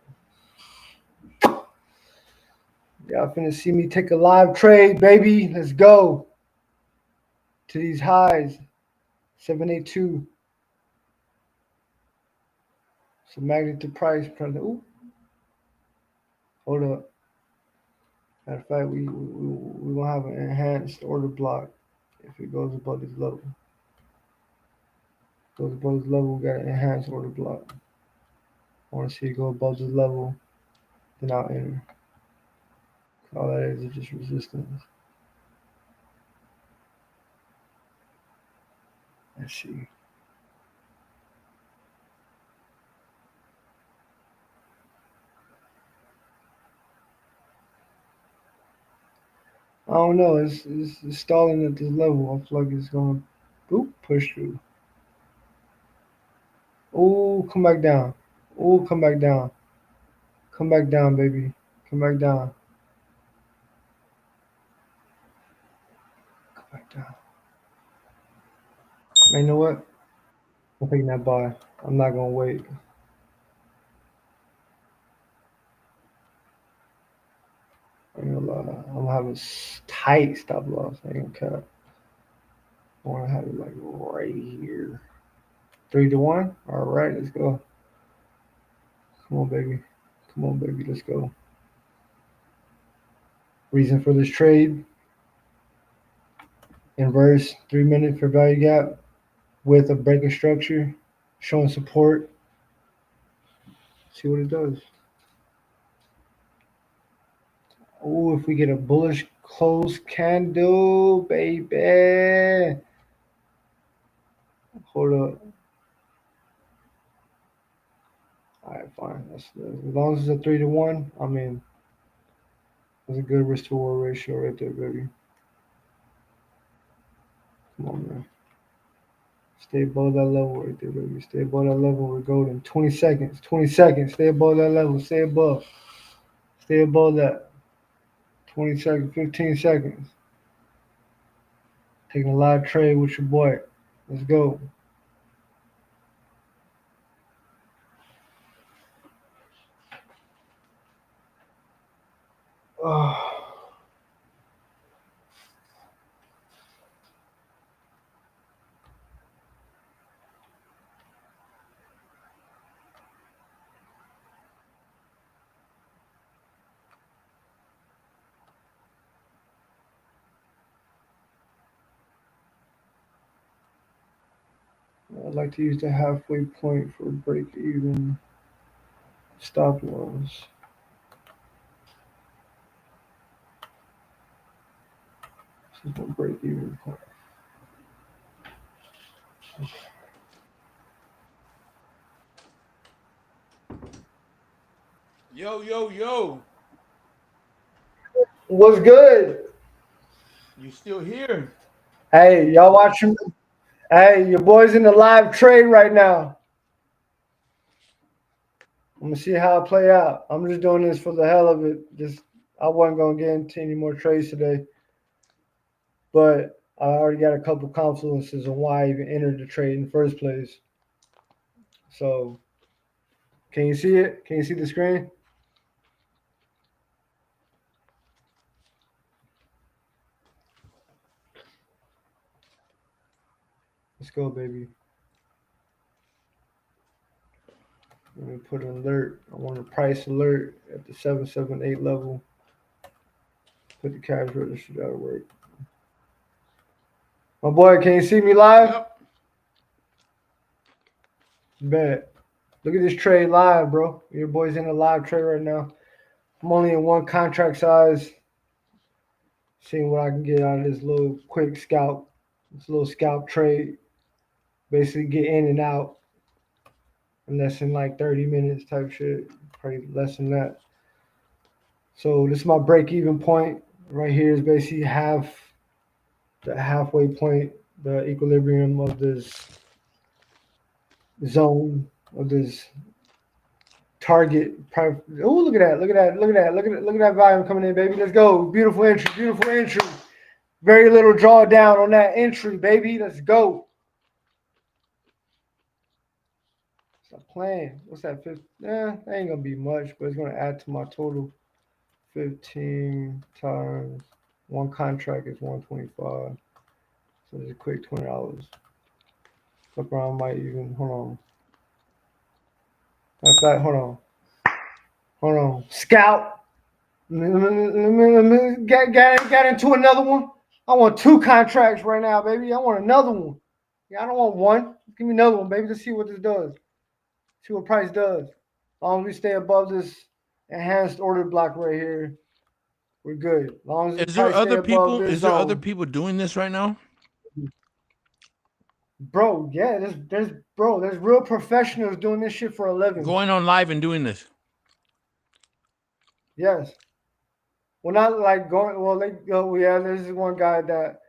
Y'all finna see me take a live trade, baby. Let's go. To these highs. 782. So magnitude price. Ooh. Hold up. Matter of fact, we gonna have an enhanced order block if it goes above this level. Goes above this level, we got an enhanced order block. I want to see it go above this level, then I'll enter. All that is just resistance. Let's see. I don't know. It's stalling at this level. I feel like it's gonna push through. Oh, come back down. Oh, come back down. Come back down, baby. Come back down. Come back down. Man, you know what? I'm taking that buy. I'm not gonna wait. I ain't gonna lie. I'm gonna have a tight stop loss. I ain't gonna cap. I wanna have it like right here. 3-1. All right, let's go. Come on, baby. Come on, baby. Let's go. Reason for this trade. Inverse 3-minute for value gap with a breaking structure, showing support. See what it does. Oh, if we get a bullish close candle, baby. Hold up. All right, fine. As long as it's a 3-1, I mean, that's a good risk to reward ratio right there, baby. Come on, man. Stay above that level right there, baby. Stay above that level. We're golden. 20 seconds. 20 seconds. Stay above that level. Stay above. Stay above that. 20 seconds. 15 seconds. Taking a live trade with your boy. Let's go. I'd like to use the halfway point for break even stop loss. This is my break even point. Yo. What's good? You still here? Hey, y'all watching? Hey, your boy's in the live trade right now. I'm gonna see how it play out. I'm just doing this for the hell of it. I wasn't gonna get into any more trades today, but I already got a couple confluences on why I even entered the trade in the first place. So, can you see it? Can you see the screen? Let's go, baby. Let me put an alert. I want a price alert at the 778 level. Put the cash register out of work. My boy, can you see me live? Yep. Bet. Look at this trade live, bro. Your boy's in a live trade right now. I'm only in one contract size. Seeing what I can get out of this little quick scalp. This little scalp trade. Basically get in and out in less than like 30 minutes type shit. Probably less than that. So this is my break-even point. Right here is basically the halfway point, the equilibrium of this zone of this target. Oh, look at that! Look at that! Look at that! Look at that volume coming in, baby. Let's go! Beautiful entry! Beautiful entry! Very little drawdown on that entry, baby. Let's go! Stop playing. What's that? 50? That ain't gonna be much, but it's gonna add to my total. 15 times one contract is 125. So it's a quick $20. Fuck around, might even hold on. Matter of fact, hold on. Scout. Got into another one. I want 2 contracts right now, baby. I want another one. Yeah, I don't want one. Give me another one, baby. Let's see what this does. See what price does. As long as we stay above this enhanced order block right here, we're good. As long as the Is there price stay other above people? this Is there other zone. people doing this right now? Bro, yeah, there's real professionals doing this shit for a living. Going on live and doing this. Yes. Well, not like going. Well, they go. Yeah, there's one guy that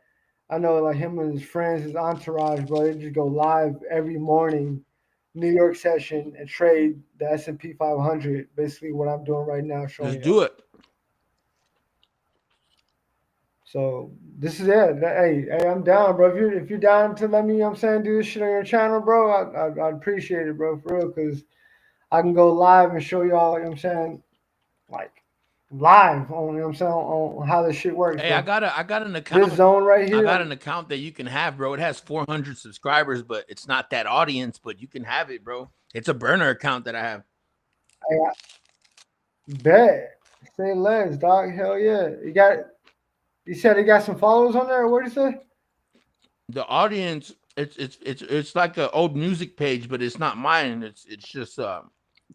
I know, like him and his friends, his entourage, bro. They just go live every morning, New York session, and trade the S&P 500. Basically, what I'm doing right now, showing Let's you. do it. So this is it. Hey, I'm down, bro. If you're down to let me, you know what I'm saying, do this shit on your channel, bro, I'd appreciate it, bro, for real, because I can go live and show y'all, you know what I'm saying, like live on, you know what I'm saying, on how this shit works, Hey, bro. I got an account. This zone right here. I got an account that you can have, bro. It has 400 subscribers, but it's not that audience, but you can have it, bro. It's a burner account that I have. Bet. Say less, dog. Hell yeah. You said he got some followers on there, or what did you say? The audience, it's like an old music page, but it's not mine. It's just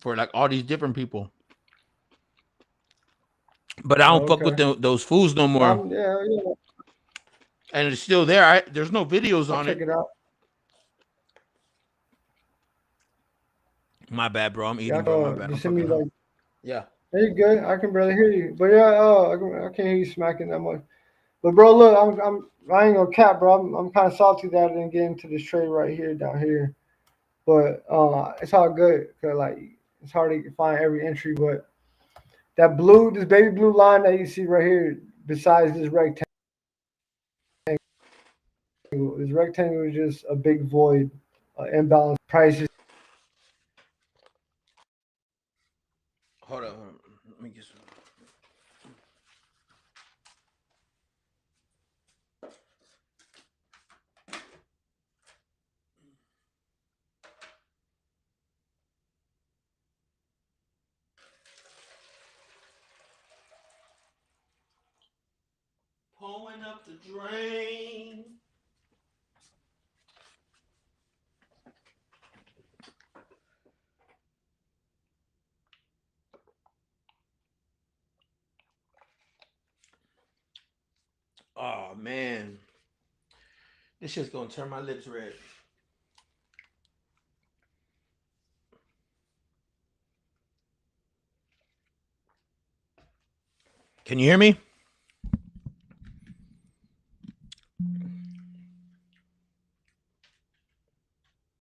for like all these different people. But I don't fuck with those fools no more. Yeah. And it's still there. There's no videos I'll on check it. it out. My bad, bro. I'm eating, Yeah, bro. My bad. I'm just send me fucking like. Yeah. There you good. I can barely hear you, but yeah, I can't hear you smacking that much. But bro, look, I ain't gonna cap, bro. I'm kind of salty that I didn't get into this trade right here down here, but it's all good because like it's hard to find every entry, but this baby blue line that you see right here, besides this rectangle is just a big void, imbalance prices. Hold on. Let me get some. Pulling up the drain. Oh man, this shit's gonna turn my lips red. Can you hear me?